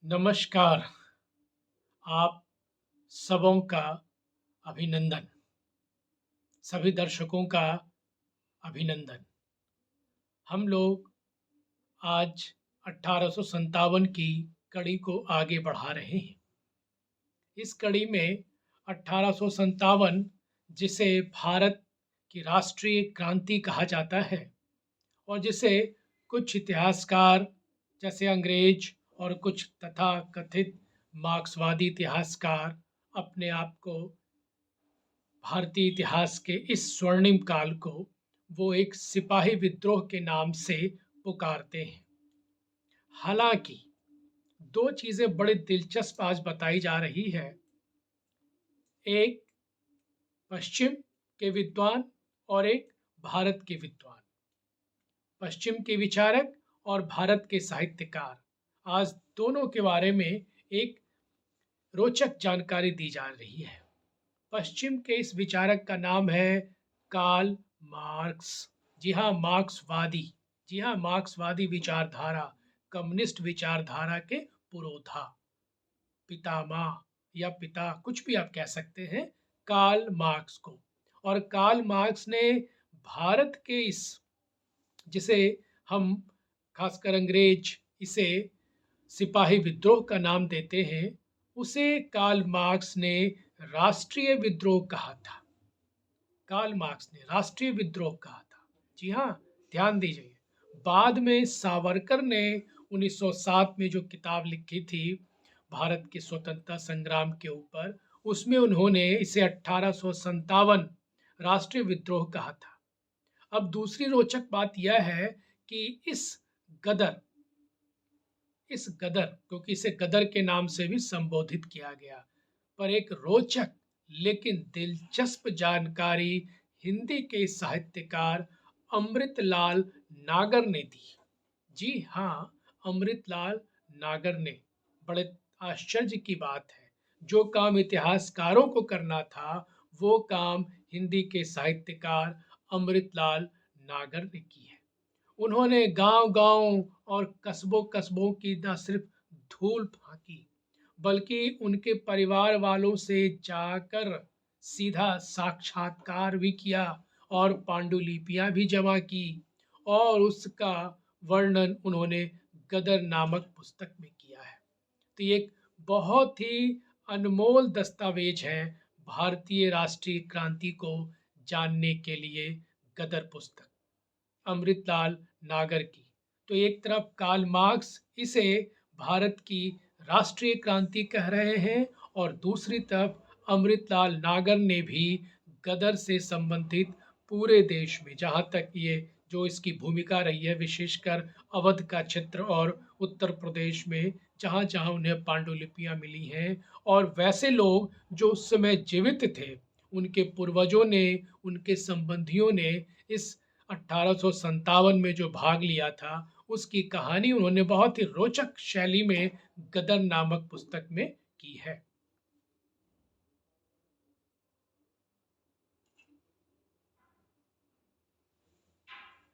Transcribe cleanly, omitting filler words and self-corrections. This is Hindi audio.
नमस्कार। आप सबों का अभिनंदन। सभी दर्शकों का अभिनंदन। हम लोग आज 1857 की कड़ी को आगे बढ़ा रहे हैं। इस कड़ी में 1857, जिसे भारत की राष्ट्रीय क्रांति कहा जाता है और जिसे कुछ इतिहासकार जैसे अंग्रेज और कुछ तथाकथित मार्क्सवादी इतिहासकार अपने आप को भारतीय इतिहास के इस स्वर्णिम काल को वो एक सिपाही विद्रोह के नाम से पुकारते हैं। हालांकि दो चीजें बड़े दिलचस्प आज बताई जा रही है। एक पश्चिम के विद्वान और एक भारत के विद्वान, पश्चिम के विचारक और भारत के साहित्यकार, आज दोनों के बारे में एक रोचक जानकारी दी जा रही है। पश्चिम के इस विचारक का नाम है कार्ल मार्क्स। जी हाँ, मार्क्सवादी। जी हाँ, मार्क्सवादी विचारधारा, कम्युनिस्ट विचारधारा के पुरोधा, पितामह या पिता, कुछ भी आप कह सकते हैं, कार्ल मार्क्स को। और कार्ल मार्क्स ने भारत के इस, जिसे हम खासकर अंग्रेज इसे सिपाही विद्रोह का नाम देते हैं, उसे कार्ल मार्क्स ने राष्ट्रीय विद्रोह कहा था। कार्ल मार्क्स ने राष्ट्रीय विद्रोह कहा था। जी हाँ, ध्यान दीजिए। बाद में सावरकर ने 1907 में जो किताब लिखी थी भारत के स्वतंत्रता संग्राम के ऊपर, उसमें उन्होंने इसे 1857 राष्ट्रीय विद्रोह कहा था। अब दूसरी रोचक बात यह है कि गदर इस गदर, क्योंकि इसे गदर के नाम से भी संबोधित किया गया, पर एक रोचक लेकिन दिलचस्प जानकारी हिंदी के साहित्यकार अमृतलाल नागर ने दी। जी हाँ, अमृतलाल नागर ने। बड़े आश्चर्य की बात है, जो काम इतिहासकारों को करना था वो काम हिंदी के साहित्यकार अमृतलाल नागर ने की है। उन्होंने गांव-गांव और कस्बों-कस्बों की न सिर्फ धूल फांकी, बल्कि उनके परिवार वालों से जाकर सीधा साक्षात्कार भी किया और पांडुलिपियां भी जमा की, और उसका वर्णन उन्होंने गदर नामक पुस्तक में किया है। तो ये एक बहुत ही अनमोल दस्तावेज है भारतीय राष्ट्रीय क्रांति को जानने के लिए, गदर पुस्तक अमृतलाल नागर की। तो एक तरफ कार्ल मार्क्स इसे भारत की राष्ट्रीय क्रांति कह रहे हैं, और दूसरी तरफ अमृतलाल नागर ने भी गदर से संबंधित पूरे देश में, जहाँ तक ये जो इसकी भूमिका रही है, विशेषकर अवध का क्षेत्र और उत्तर प्रदेश में, जहाँ जहाँ उन्हें पांडुलिपियाँ मिली हैं, और वैसे लोग जो उस समय जीवित थे, उनके पूर्वजों ने, उनके संबंधियों ने इस 1857 में जो भाग लिया था, उसकी कहानी उन्होंने बहुत ही रोचक शैली में गदर नामक पुस्तक में की है।